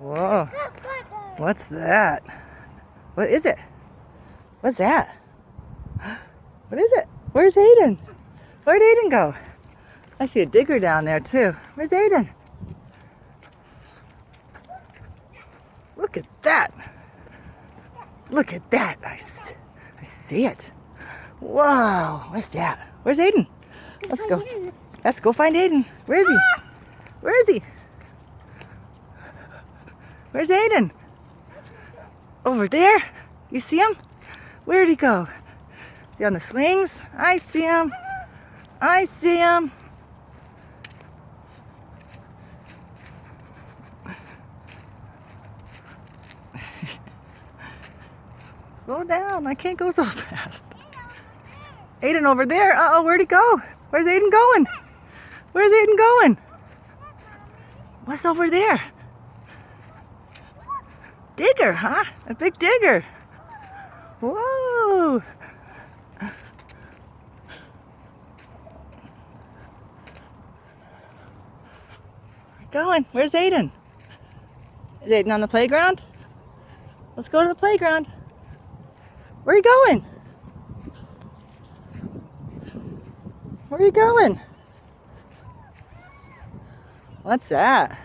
Whoa. What's that? What is it? What's that? What is it? Where's Aden? Where'd Aden go? I see a digger down there too. Where's Aden? Look at that. Look at that. I see it. Whoa. What's that? Where's Aden? Let's go. Let's go find Aden. Where is he? Where is he? Where's Aden? Over there? You see him? Where'd he go? Is he on the swings? I see him. I see him. Slow down. I can't go so fast. Aden over there. Uh-oh, where'd he go? Where's Aden going? Where's Aden going? What's over there? Digger, huh? A big digger. Whoa. Going. Where's Aden? Is Aden on the playground? Let's go to the playground. Where are you going? Where are you going? What's that?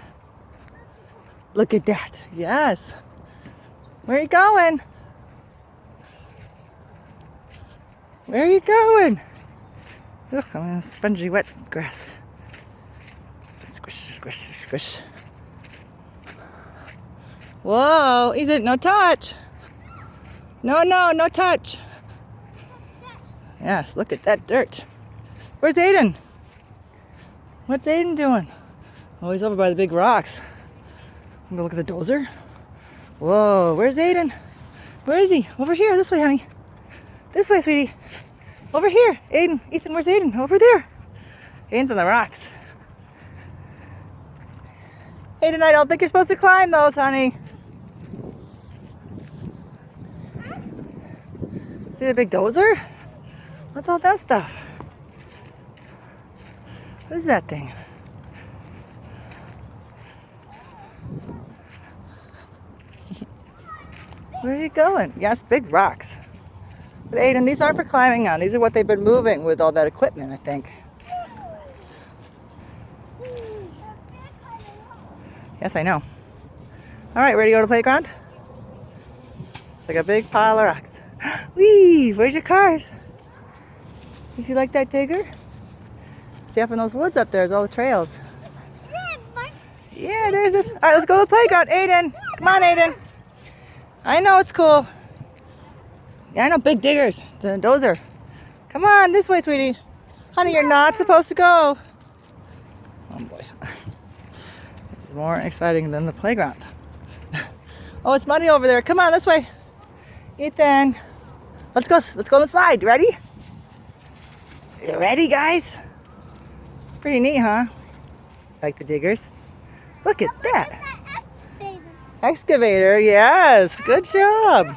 Look at that. Yes. Where are you going? Where are you going? Look, I'm in spongy wet grass. Squish, squish, squish. Whoa, Ethan, no touch. No touch. Yes, look at that dirt. Where's Aden? What's Aden doing? Oh, he's over by the big rocks. I'm gonna look at the dozer. Whoa, where's Aden? Where is he? Over here, this way, honey. This way, sweetie. Over here. Aden, Ethan, where's Aden? Over there. Aden's on the rocks. Aden, I don't think you're supposed to climb those, honey. See the big dozer? What's all that stuff? What is that thing? Where are you going? Yes, big rocks. But Aden, these aren't for climbing on. These are what they've been moving with all that equipment, I think. Yes, I know. All right, ready to go to the playground? It's like a big pile of rocks. Whee! Where's your cars? Did you like that digger? See, up in those woods up there's all the trails. Yeah, there's this. All right, let's go to the playground. Aden, come on, Aden. I know it's cool. Yeah, I know, big diggers. The dozer. Come on, this way, sweetie. Honey, you're not supposed to go. Oh boy. This is more exciting than the playground. Oh, it's muddy over there. Come on, this way. Ethan. Let's go on the slide. You ready? You ready, guys? Pretty neat, huh? Like the diggers. Look at that. Excavator, yes. Good job.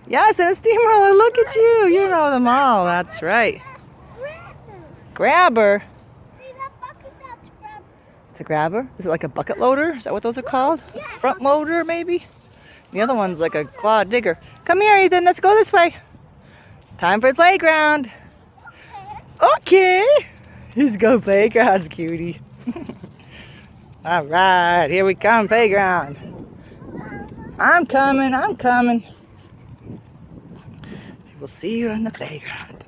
Yes, and a steamroller. Look at you. You know them all. That's right. Grabber. It's a grabber. Is it like a bucket loader? Is that what those are called? Front loader, maybe? The other one's like a claw digger. Come here, Ethan. Let's go this way. Time for the playground. Okay. Let's go playgrounds, cutie. All right, here we come, playground. I'm coming. We'll see you on the playground.